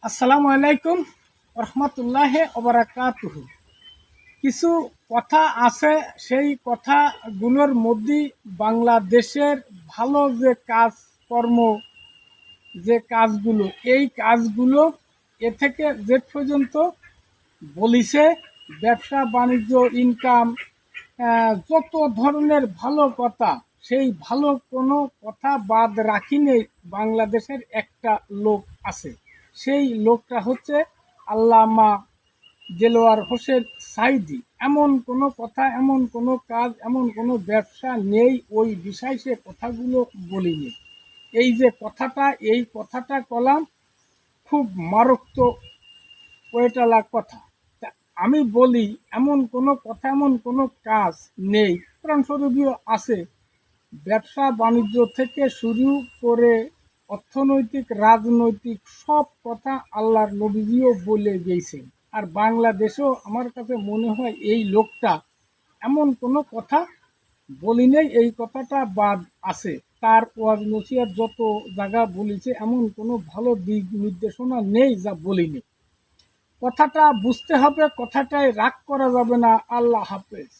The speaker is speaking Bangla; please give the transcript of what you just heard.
আসসালামু আলাইকুম রহমতুল্লাহ ওবারাকাতুহু। কিছু কথা আছে, সেই কথাগুলোর মধ্যে বাংলাদেশের ভালো যে কাজকর্ম, যে কাজগুলো, এই কাজগুলো এ থেকে যে পর্যন্ত বলিছে ব্যবসা বাণিজ্য ইনকাম, যত ধরনের ভালো কথা, সেই ভালো কোনো কথা বাদ রাখিনি। বাংলাদেশের একটা লোক আছে, সেই লোকটা হচ্ছে আল্লামা দেলোয়ার হোসেন সাইদি। এমন কোনো কথা, এমন কোনো কাজ, এমন কোনো ব্যবসা নেই ওই বিষয়ে সে কথাগুলো বলিনি। এই যে কথাটা, এই কথাটা কলাম খুব মারাত্মক কয়টালা কথা। তা আমি বলি, এমন কোনো কথা, এমন কোনো কাজ নেই, কোরআন আছে। ব্যবসা বাণিজ্য থেকে শুরু করে অর্থনৈতিক, রাজনৈতিক সব কথা আল্লাহর নবীজিও বলে গেছেন। আর বাংলাদেশেও আমার কাছে মনে হয় এই লোকটা এমন কোনো কথা বলি নেই, এই কথাটা বাদ আছে। তার ওয়াজ নসিহত যত জায়গা বলেছে, এমন কোনো ভালো দিক নির্দেশনা নেই যা বলিনি। কথাটা বুঝতে হবে, কথাটায় রাগ করা যাবে না। আল্লাহ হাফেজ।